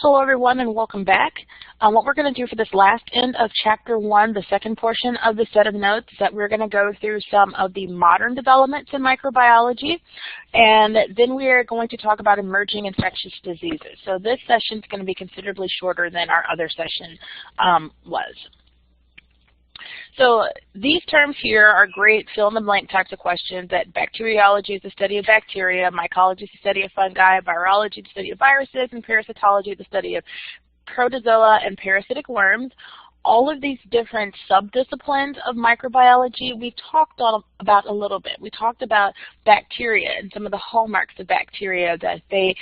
Hello everyone and welcome back. What we're going to do for this last end of Chapter 1, the second portion of the set of notes, is that we're going to go through some of the modern developments in microbiology, and then we are going to talk about emerging infectious diseases. So this session is going to be considerably shorter than our other session was. So these terms here are great fill-in-the-blank types of questions. That bacteriology is the study of bacteria, mycology is the study of fungi, virology the study of viruses, and parasitology the study of protozoa and parasitic worms. All of these different subdisciplines of microbiology we've talked about a little bit. We talked about bacteria and some of the hallmarks of bacteria, that they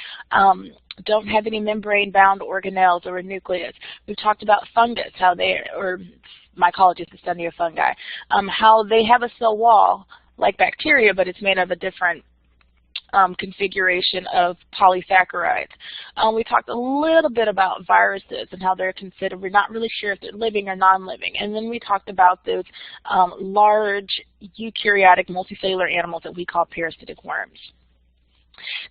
don't have any membrane-bound organelles or a nucleus. We've talked about fungus, how they, or mycology is the study of fungi, how they have a cell wall like bacteria, but it's made of a different configuration of polysaccharides. We talked a little bit about viruses and how they're considered. We're not really sure if they're living or non-living. And then we talked about those large eukaryotic multicellular animals that we call parasitic worms.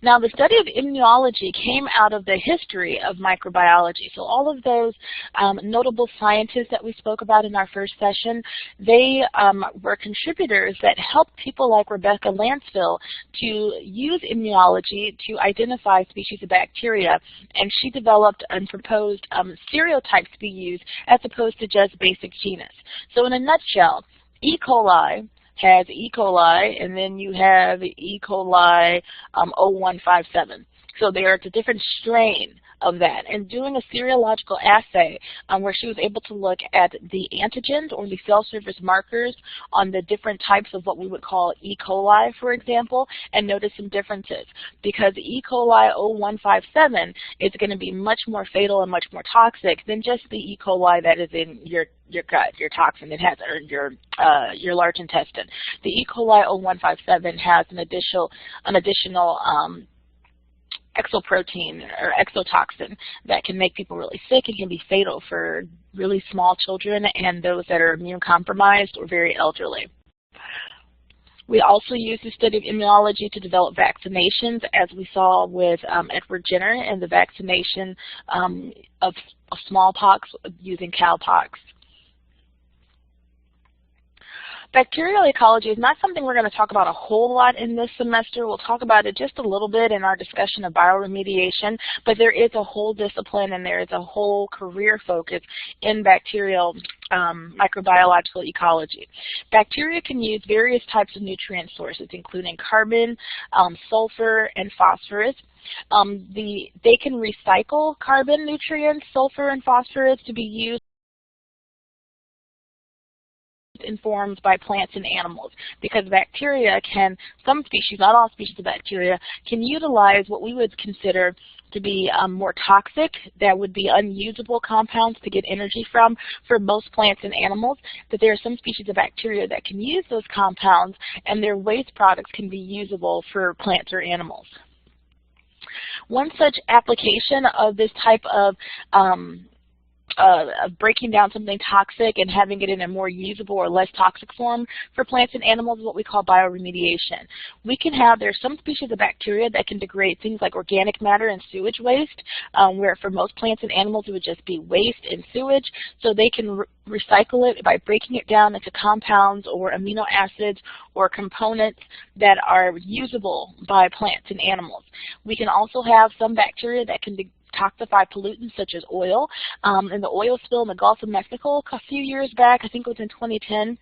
Now, the study of immunology came out of the history of microbiology. So all of those notable scientists that we spoke about in our first session, they were contributors that helped people like Rebecca Lansfield to use immunology to identify species of bacteria, and she developed and proposed stereotypes to be used as opposed to just basic genus. So in a nutshell, E. coli has E. coli, and then you have E. coli 0157. So it's a different strain of that. And doing a serological assay where she was able to look at the antigens or the cell surface markers on the different types of what we would call E. coli, for example, and notice some differences. Because E. coli 0157 is going to be much more fatal and much more toxic than just the E. coli that is in your gut, your toxin it has, or your large intestine. The E. coli 0157 has an additional exoprotein or exotoxin that can make people really sick and can be fatal for really small children and those that are immune compromised or very elderly. We also use the study of immunology to develop vaccinations, as we saw with Edward Jenner and the vaccination of smallpox using cowpox. Bacterial ecology is not something we're going to talk about a whole lot in this semester. We'll talk about it just a little bit in our discussion of bioremediation, but there is a whole discipline and there is a whole career focus in bacterial microbiological ecology. Bacteria can use various types of nutrient sources, including carbon, sulfur, and phosphorus. They can recycle carbon, nutrients, sulfur, and phosphorus to be used informed by plants and animals, because bacteria can, some species, not all species of bacteria, can utilize what we would consider to be more toxic, that would be unusable compounds to get energy from for most plants and animals, but there are some species of bacteria that can use those compounds and their waste products can be usable for plants or animals. One such application of this type of breaking down something toxic and having it in a more usable or less toxic form for plants and animals is what we call bioremediation. We can have, there's some species of bacteria that can degrade things like organic matter and sewage waste, where for most plants and animals it would just be waste and sewage, so they can recycle it by breaking it down into compounds or amino acids or components that are usable by plants and animals. We can also have some bacteria that can detoxify pollutants such as oil. In the oil spill in the Gulf of Mexico a few years back, I think it was in 2010,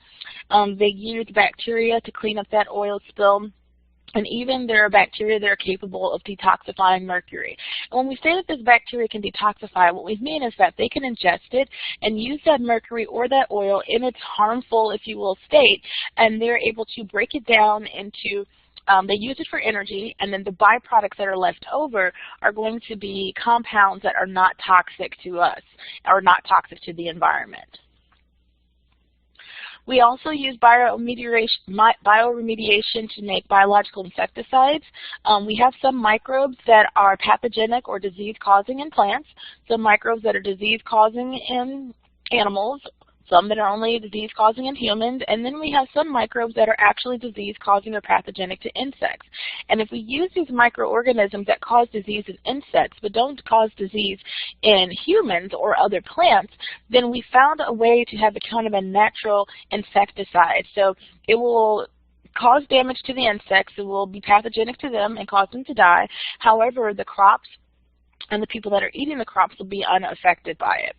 they used bacteria to clean up that oil spill. And even there are bacteria that are capable of detoxifying mercury. And when we say that this bacteria can detoxify, what we mean is that they can ingest it and use that mercury or that oil in its harmful, if you will, state, and they're able to break it down into they use it for energy, and then the byproducts that are left over are going to be compounds that are not toxic to us or not toxic to the environment. We also use bioremediation to make biological insecticides. We have some microbes that are pathogenic or disease-causing in plants, some microbes that are disease-causing in animals, some that are only disease-causing in humans, and then we have some microbes that are actually disease-causing or pathogenic to insects. And if we use these microorganisms that cause disease in insects but don't cause disease in humans or other plants, then we found a way to have a kind of a natural insecticide. So it will cause damage to the insects, it will be pathogenic to them and cause them to die. However, the crops and the people that are eating the crops will be unaffected by it.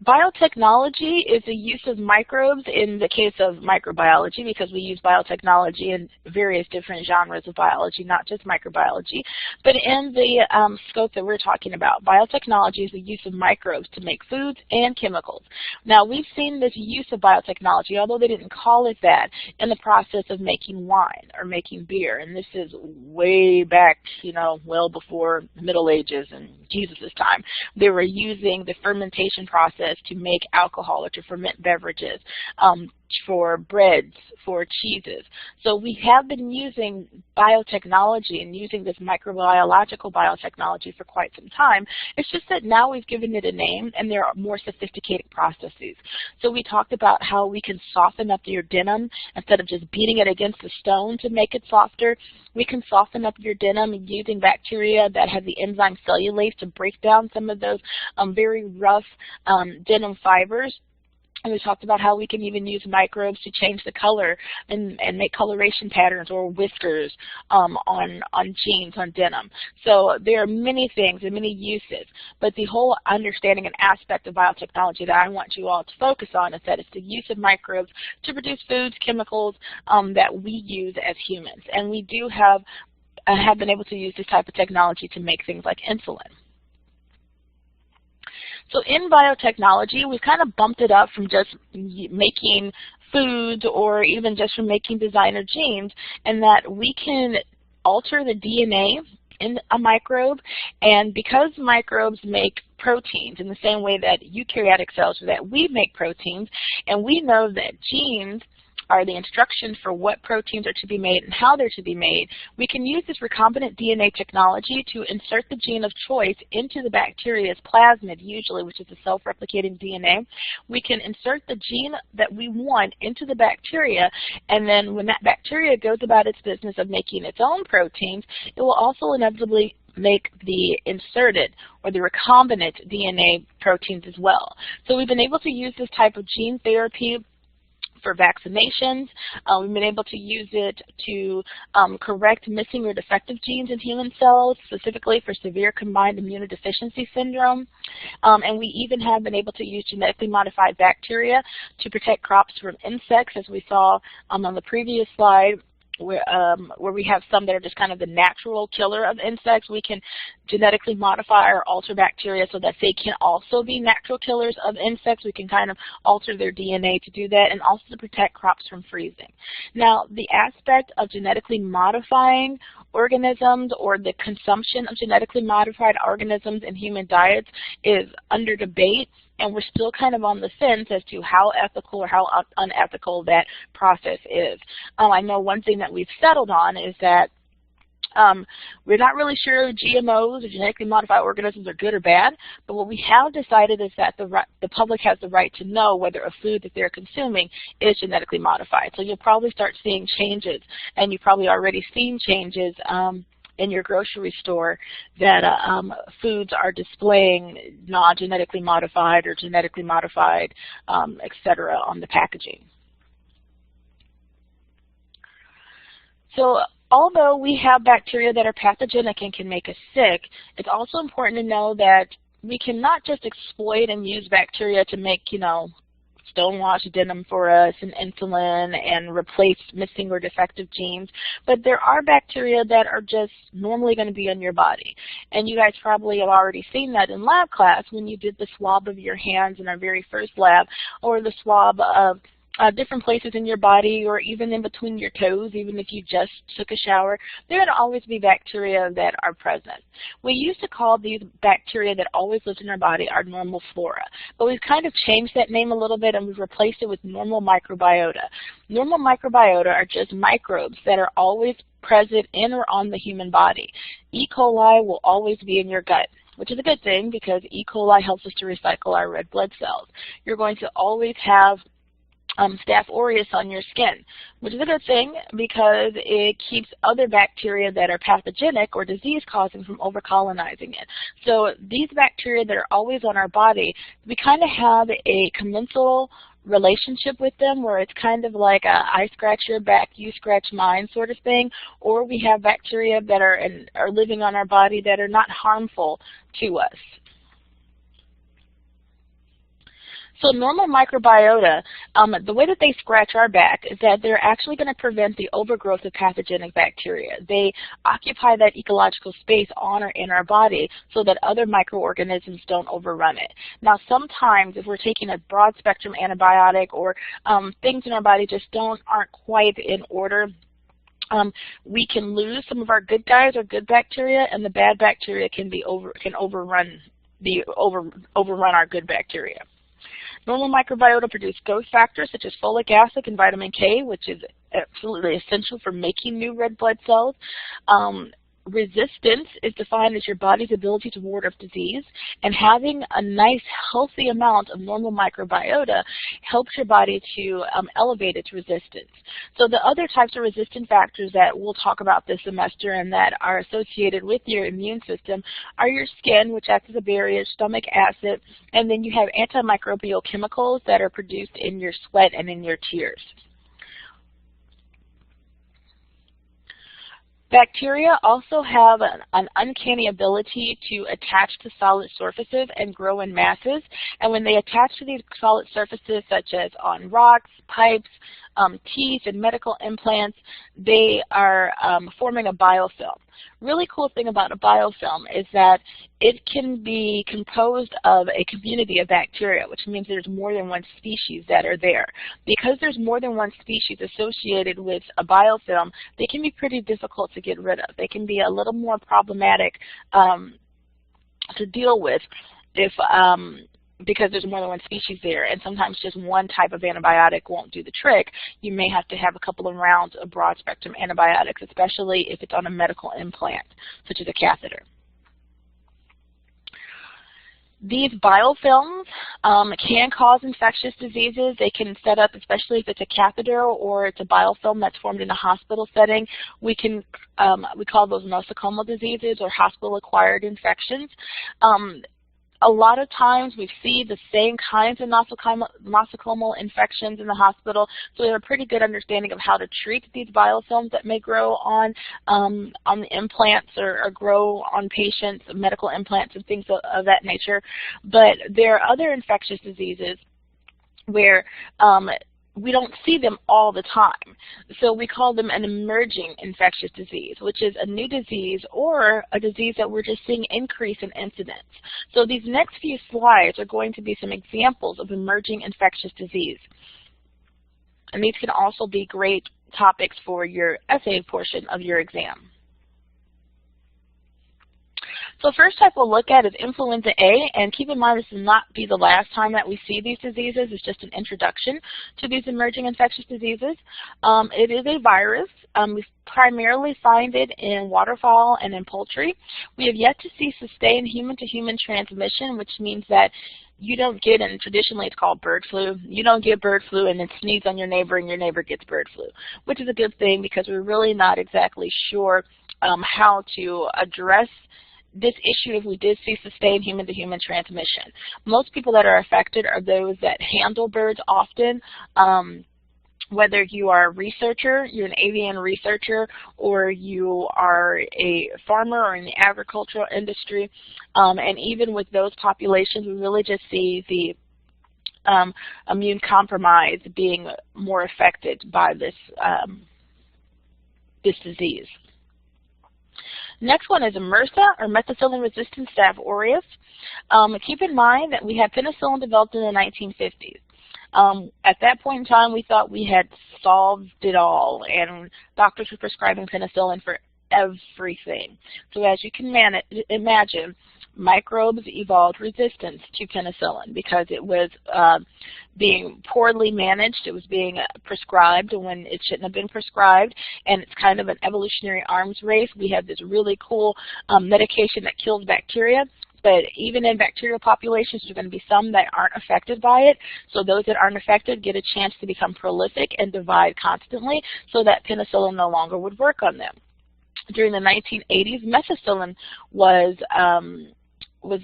Biotechnology is the use of microbes in the case of microbiology, because we use biotechnology in various different genres of biology, not just microbiology. But in the scope that we're talking about, biotechnology is the use of microbes to make foods and chemicals. Now, we've seen this use of biotechnology, although they didn't call it that, in the process of making wine or making beer. And this is way back, you know, well before the Middle Ages and Jesus' time. They were using the fermentation process to make alcohol or to ferment beverages, for breads, for cheeses. So we have been using biotechnology and using this microbiological biotechnology for quite some time. It's just that now we've given it a name and there are more sophisticated processes. So we talked about how we can soften up your denim instead of just beating it against the stone to make it softer. We can soften up your denim using bacteria that have the enzyme cellulase to break down some of those very rough denim fibers. And we talked about how we can even use microbes to change the color and make coloration patterns or whiskers on jeans, on denim. So there are many things and many uses, but the whole understanding and aspect of biotechnology that I want you all to focus on is that it's the use of microbes to produce foods, chemicals that we use as humans. And we do have been able to use this type of technology to make things like insulin. So in biotechnology, we've kind of bumped it up from just making foods or even just from making designer genes, and that we can alter the DNA in a microbe. And because microbes make proteins in the same way that eukaryotic cells or that we make proteins, and we know that genes are the instructions for what proteins are to be made and how they're to be made, we can use this recombinant DNA technology to insert the gene of choice into the bacteria's plasmid, usually, which is a self-replicating DNA. We can insert the gene that we want into the bacteria, and then when that bacteria goes about its business of making its own proteins, it will also inevitably make the inserted or the recombinant DNA proteins as well. So we've been able to use this type of gene therapy for vaccinations. We've been able to use it to correct missing or defective genes in human cells, specifically for severe combined immunodeficiency syndrome. And we even have been able to use genetically modified bacteria to protect crops from insects, as we saw on the previous slide, where we have some that are just kind of the natural killer of insects. We can genetically modify or alter bacteria so that they can also be natural killers of insects. We can kind of alter their DNA to do that, and also to protect crops from freezing. Now, the aspect of genetically modifying organisms or the consumption of genetically modified organisms in human diets is under debate, and we're still kind of on the fence as to how ethical or how unethical that process is. I know one thing that we've settled on is that we're not really sure GMOs or genetically modified organisms are good or bad, but what we have decided is that the public has the right to know whether a food that they're consuming is genetically modified. So you'll probably start seeing changes, and you've probably already seen changes in your grocery store that foods are displaying non-genetically modified or genetically modified, etc. on the packaging. So although we have bacteria that are pathogenic and can make us sick, it's also important to know that we cannot just exploit and use bacteria to make, stonewash denim for us and insulin and replace missing or defective genes, but there are bacteria that are just normally going to be in your body. And you guys probably have already seen that in lab class when you did the swab of your hands in our very first lab, or the swab of different places in your body, or even in between your toes, even if you just took a shower. There are going to always be bacteria that are present. We used to call these bacteria that always lived in our body our normal flora, but we've kind of changed that name a little bit, and we've replaced it with normal microbiota. Normal microbiota are just microbes that are always present in or on the human body. E. coli will always be in your gut. which is a good thing because E. coli helps us to recycle our red blood cells. You're going to always have Staph aureus on your skin, which is a good thing because it keeps other bacteria that are pathogenic or disease-causing from overcolonizing it. So these bacteria that are always on our body, we kind of have a commensal relationship with them where it's kind of like a I scratch your back, you scratch mine sort of thing, or we have bacteria that are living on our body that are not harmful to us. So normal microbiota, the way that they scratch our back is that they're actually going to prevent the overgrowth of pathogenic bacteria. They occupy that ecological space on or in our body so that other microorganisms don't overrun it. Now sometimes if we're taking a broad spectrum antibiotic or things in our body just aren't quite in order, we can lose some of our good guys or good bacteria, and the bad bacteria can overrun our good bacteria. Normal microbiota produce growth factors such as folic acid and vitamin K, which is absolutely essential for making new red blood cells. Resistance is defined as your body's ability to ward off disease, and having a nice healthy amount of normal microbiota helps your body to elevate its resistance. So the other types of resistant factors that we'll talk about this semester and that are associated with your immune system are your skin, which acts as a barrier, stomach acid, and then you have antimicrobial chemicals that are produced in your sweat and in your tears. Bacteria also have an uncanny ability to attach to solid surfaces and grow in masses. And when they attach to these solid surfaces, such as on rocks, pipes, teeth, and medical implants, they are forming a biofilm. Really cool thing about a biofilm is that it can be composed of a community of bacteria, which means there's more than one species that are there. Because there's more than one species associated with a biofilm, they can be pretty difficult to get rid of. They can be a little more problematic to deal with because there's more than one species there, and sometimes just one type of antibiotic won't do the trick. You may have to have a couple of rounds of broad-spectrum antibiotics, especially if it's on a medical implant, such as a catheter. These biofilms can cause infectious diseases. They can set up, especially if it's a catheter or it's a biofilm that's formed in a hospital setting. We call those nosocomial diseases or hospital-acquired infections. A lot of times we see the same kinds of nosocomial infections in the hospital, so we have a pretty good understanding of how to treat these biofilms that may grow on the implants or grow on patients, medical implants and things of that nature. But there are other infectious diseases where we don't see them all the time. So we call them an emerging infectious disease, which is a new disease or a disease that we're just seeing increase in incidence. So these next few slides are going to be some examples of emerging infectious disease. And these can also be great topics for your essay portion of your exam. So first type we'll look at is influenza A, and keep in mind this will not be the last time that we see these diseases. It's just an introduction to these emerging infectious diseases. It is a virus. We primarily find it in waterfowl and in poultry. We have yet to see sustained human-to-human transmission, which means that you don't get, and traditionally it's called bird flu, you don't get bird flu and then sneeze on your neighbor and your neighbor gets bird flu, which is a good thing because we're really not exactly sure how to address this issue if we did see sustained human-to-human transmission. Most people that are affected are those that handle birds often, whether you are a researcher, you're an avian researcher, or you are a farmer or in the agricultural industry. And even with those populations, we really just see the immune compromise being more affected by this, this disease. Next one is MRSA, or methicillin-resistant Staph aureus. Keep in mind that we had penicillin developed in the 1950s. At that point in time, we thought we had solved it all, and doctors were prescribing penicillin for everything. So as you can imagine, microbes evolved resistance to penicillin because it was being poorly managed. It was being prescribed when it shouldn't have been prescribed, and it's kind of an evolutionary arms race. We have this really cool medication that kills bacteria. But even in bacterial populations, there are going to be some that aren't affected by it. So those that aren't affected get a chance to become prolific and divide constantly so that penicillin no longer would work on them. During the 1980s, methicillin was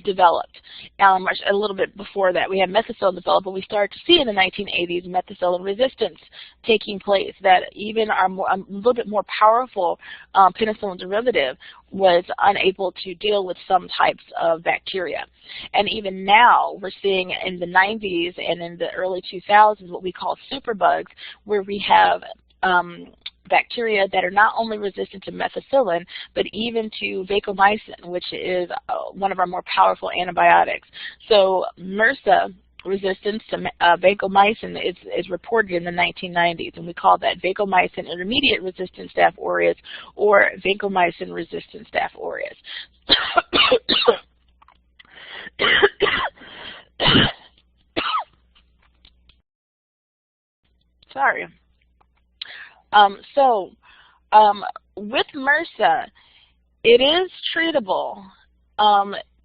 developed. A little bit before that, we had methicillin developed, but we started to see in the 1980s methicillin resistance taking place, that even our a little bit more powerful penicillin derivative was unable to deal with some types of bacteria. And even now, we're seeing in the 90s and in the early 2000s what we call superbugs, where we have bacteria that are not only resistant to methicillin, but even to vancomycin, which is one of our more powerful antibiotics. So MRSA resistance to vancomycin is reported in the 1990s, and we call that vancomycin intermediate resistant Staph aureus or vancomycin resistant Staph aureus. Sorry. With MRSA, it is treatable.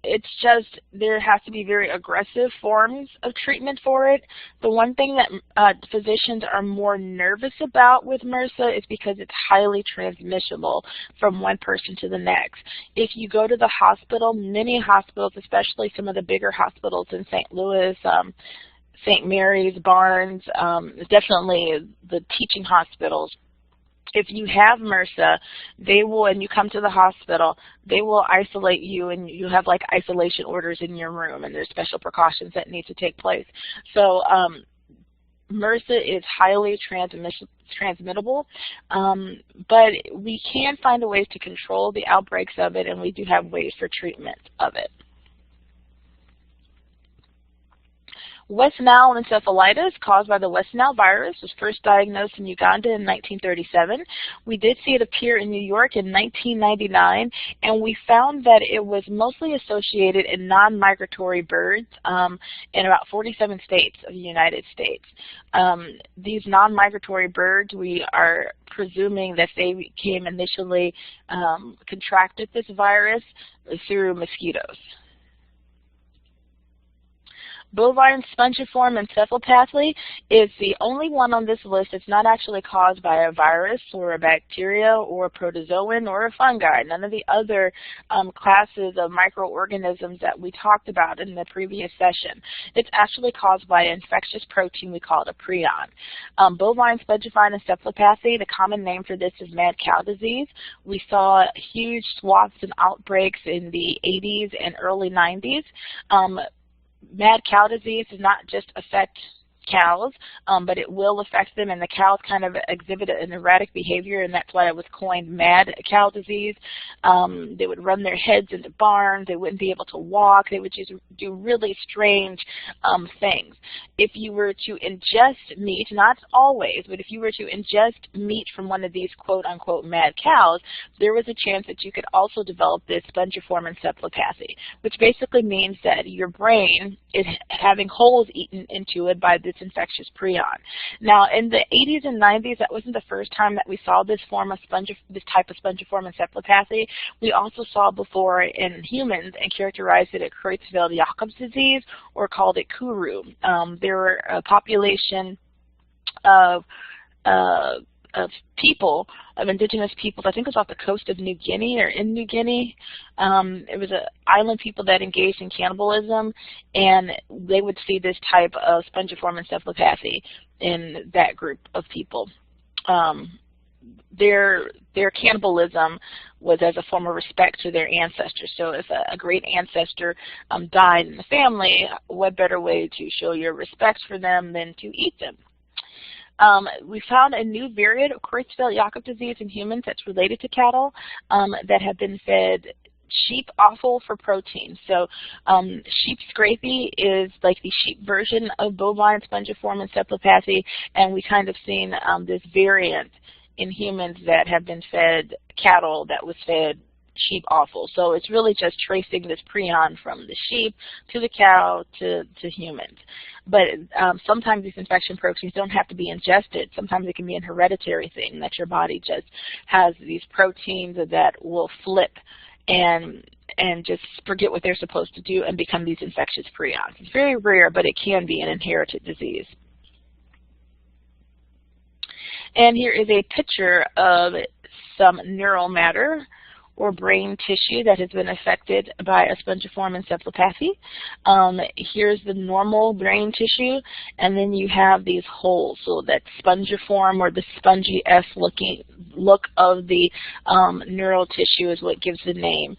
It's just there has to be very aggressive forms of treatment for it. The one thing that physicians are more nervous about with MRSA is because it's highly transmissible from one person to the next. If you go to the hospital, many hospitals, especially some of the bigger hospitals in St. Louis, St. Mary's, Barnes, definitely the teaching hospitals. If you have MRSA, they will, and you come to the hospital, they will isolate you, and you have like isolation orders in your room, and there's special precautions that need to take place. So MRSA is highly transmittable, but we can find ways to control the outbreaks of it, and we do have ways for treatment of it. West Nile encephalitis, caused by the West Nile virus, was first diagnosed in Uganda in 1937. We did see it appear in New York in 1999, and we found that it was mostly associated in non-migratory birds in about 47 states of the United States. These non-migratory birds, we are presuming that they came initially contracted this virus through mosquitoes. Bovine Spongiform Encephalopathy is the only one on this list that's not actually caused by a virus or a bacteria or a protozoan or a fungi. None of the other classes of microorganisms that we talked about in the previous session. It's actually caused by an infectious protein. We call it a prion. Bovine Spongiform Encephalopathy, the common name for this is mad cow disease. We saw huge swaths and outbreaks in the 80s and early 90s. Mad cow disease does not just affect cows, but it will affect them, and the cows kind of exhibit an erratic behavior, and that's why it was coined mad cow disease. They would run their heads into barns, they wouldn't be able to walk, they would just do really strange things. If you were to ingest meat, not always, but if you were to ingest meat from one of these quote-unquote mad cows, there was a chance that you could also develop this spongiform encephalopathy, which basically means that your brain is having holes eaten into it by this infectious prion. Now, in the 80s and 90s, that wasn't the first time that we saw this type of spongiform encephalopathy. We also saw before in humans and characterized it as Creutzfeldt-Jakob's disease, or called it Kuru. There were a population of people, of indigenous peoples, I think it was off the coast of New Guinea or in New Guinea. It was island people that engaged in cannibalism, and they would see this type of spongiform encephalopathy in that group of people. Their cannibalism was as a form of respect to their ancestors. So if a great ancestor died in the family, what better way to show your respect for them than to eat them? We found a new variant of Creutzfeldt-Jakob disease in humans that's related to cattle that have been fed sheep offal for protein. So sheep scrapie is like the sheep version of bovine spongiform encephalopathy, and we kind of seen this variant in humans that have been fed cattle that was fed sheep offal. So it's really just tracing this prion from the sheep to the cow to humans. But sometimes these infection proteins don't have to be ingested. Sometimes it can be an hereditary thing that your body just has these proteins that will flip and just forget what they're supposed to do and become these infectious prions. It's very rare, but it can be an inherited disease. And here is a picture of some neural matter or brain tissue that has been affected by a spongiform encephalopathy. Here's the normal brain tissue, and then you have these holes. So that spongiform or the spongy look of the neural tissue is what gives the name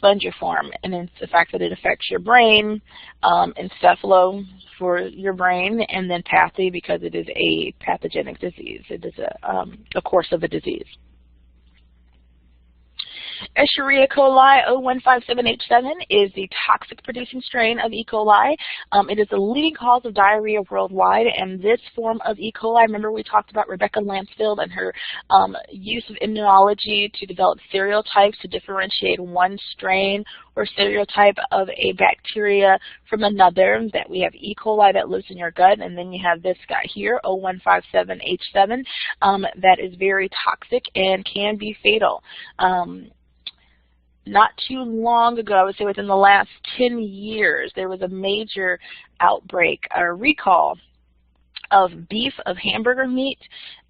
spongiform, and it's the fact that it affects your brain, encephalo for your brain, and then pathy because it is a pathogenic disease. It is a course of a disease. Escherichia coli 0157H7 is the toxic producing strain of E. coli. It is the leading cause of diarrhea worldwide, and this form of E. coli, remember we talked about Rebecca Lansfield and her use of immunology to develop stereotypes to differentiate one strain or stereotype of a bacteria from another, that we have E. coli that lives in your gut, and then you have this guy here, 0157H7, that is very toxic and can be fatal. Not too long ago, I would say within the last 10 years, there was a major outbreak or recall of beef, of hamburger meat,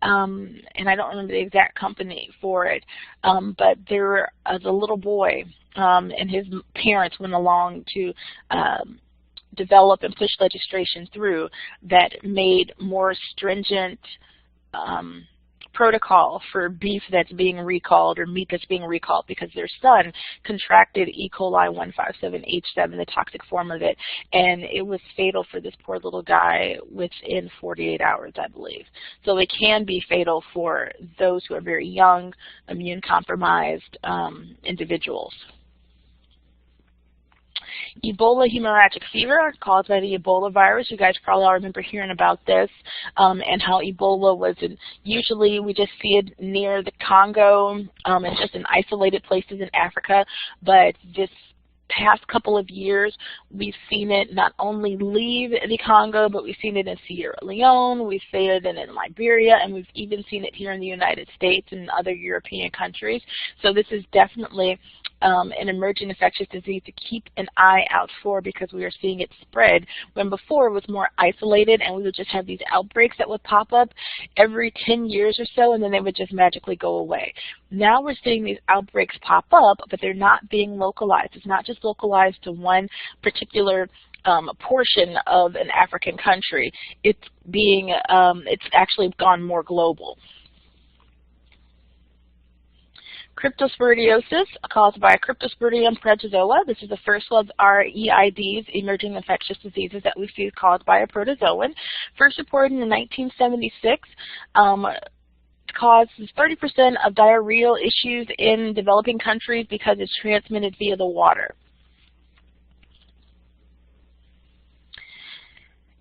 and I don't remember the exact company for it, but there was a little boy and his parents went along to develop and push legislation through that made more stringent protocol for beef that's being recalled or meat that's being recalled because their son contracted E. coli 157H7, the toxic form of it, and it was fatal for this poor little guy within 48 hours, I believe. So it can be fatal for those who are very young, immune-compromised individuals. Ebola hemorrhagic fever caused by the Ebola virus. You guys probably all remember hearing about this and how Ebola was usually we just see it near the Congo and just in isolated places in Africa, but this past couple of years, we've seen it not only leave the Congo, but we've seen it in Sierra Leone, we've seen it in Liberia, and we've even seen it here in the United States and other European countries. So this is definitely an emerging infectious disease to keep an eye out for because we are seeing it spread when before it was more isolated and we would just have these outbreaks that would pop up every 10 years or so and then they would just magically go away. Now we're seeing these outbreaks pop up, but they're not being localized. It's not just localized to one particular portion of an African country. It's being, it's actually gone more global. Cryptosporidiosis caused by Cryptosporidium protozoa. This is the first of our EIDs, emerging infectious diseases, that we see caused by a protozoan. First reported in 1976. Causes 30% of diarrheal issues in developing countries because it's transmitted via the water.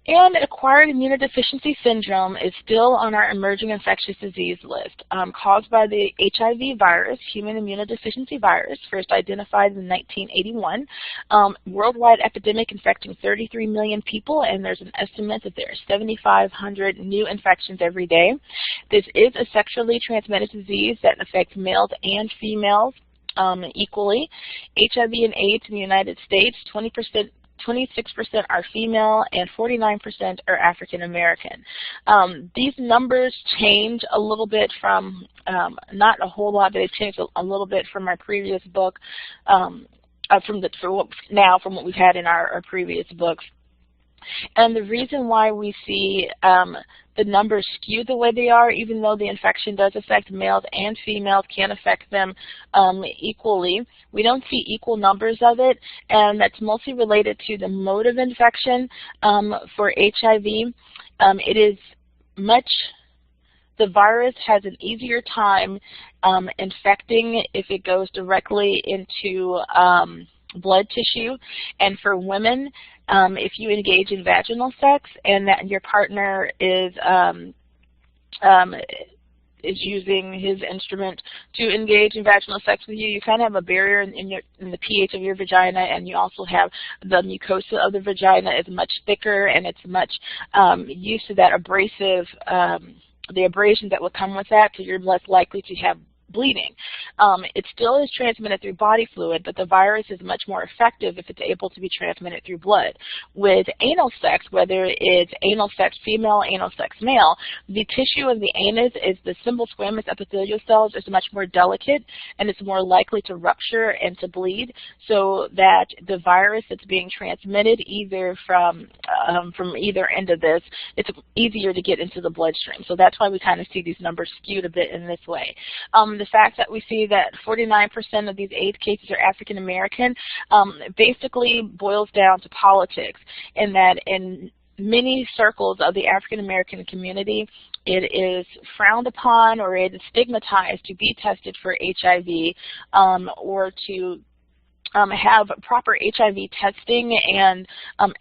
And acquired immunodeficiency syndrome is still on our emerging infectious disease list, caused by the HIV virus, human immunodeficiency virus, first identified in 1981. Worldwide epidemic infecting 33 million people, and there's an estimate that there are 7,500 new infections every day. This is a sexually transmitted disease that affects males and females equally. HIV and AIDS in the United States, 26% are female and 49% are African American. These numbers change a little bit from, not a whole lot, but they changed a little bit from our previous book, from what we've had in our previous books. And the reason why we see the numbers skew the way they are, even though the infection does affect males and females, can affect them equally. We don't see equal numbers of it, and that's mostly related to the mode of infection for HIV. The virus has an easier time infecting if it goes directly into blood tissue, and for women, if you engage in vaginal sex and that your partner is using his instrument to engage in vaginal sex with you, you kind of have a barrier in the pH of your vagina, and you also have the mucosa of the vagina is much thicker, and it's much used to that abrasive, the abrasion that will come with that, so you're less likely to have bleeding. It still is transmitted through body fluid, but the virus is much more effective if it's able to be transmitted through blood. With anal sex, whether it's anal sex female, anal sex male, the tissue of the anus is the simple squamous epithelial cells is much more delicate, and it's more likely to rupture and to bleed, so that the virus that's being transmitted either from either end of this, it's easier to get into the bloodstream. So that's why we kind of see these numbers skewed a bit in this way. The fact that we see that 49% of these AIDS cases are African American basically boils down to politics, in that in many circles of the African American community, it is frowned upon or it is stigmatized to be tested for HIV or to have proper HIV testing and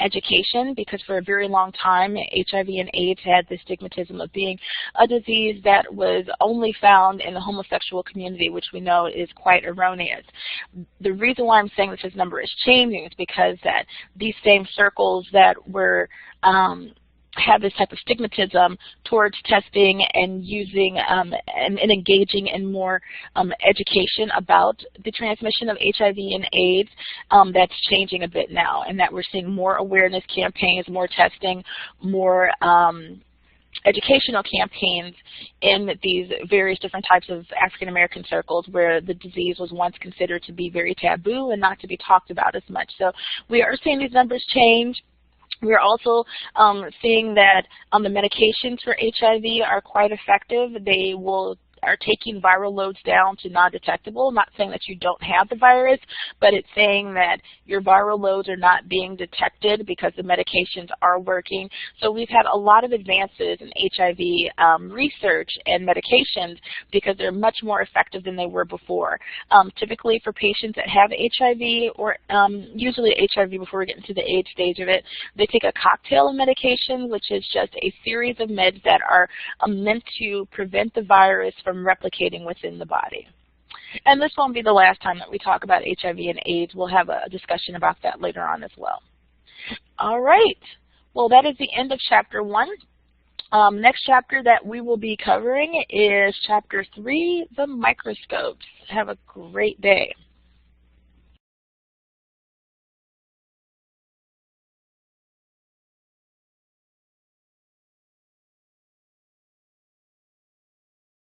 education, because for a very long time HIV and AIDS had the stigmatism of being a disease that was only found in the homosexual community, which we know is quite erroneous. The reason why I'm saying that this number is changing is because that these same circles that were have this type of stigmatism towards testing and using and engaging in more education about the transmission of HIV and AIDS, that's changing a bit now, and that we're seeing more awareness campaigns, more testing, more educational campaigns in these various different types of African American circles where the disease was once considered to be very taboo and not to be talked about as much. So we are seeing these numbers change. We're also seeing that the medications for HIV are quite effective. They are taking viral loads down to non-detectable. Not saying that you don't have the virus, but it's saying that your viral loads are not being detected because the medications are working. So we've had a lot of advances in HIV research and medications because they're much more effective than they were before. Typically for patients that have HIV, or usually HIV before we get into the AIDS stage of it, they take a cocktail of medication, which is just a series of meds that are meant to prevent the virus from replicating within the body. And this won't be the last time that we talk about HIV and AIDS. We'll have a discussion about that later on as well. All right. Well, that is the end of Chapter 1. Next chapter that we will be covering is Chapter 3, the microscopes. Have a great day.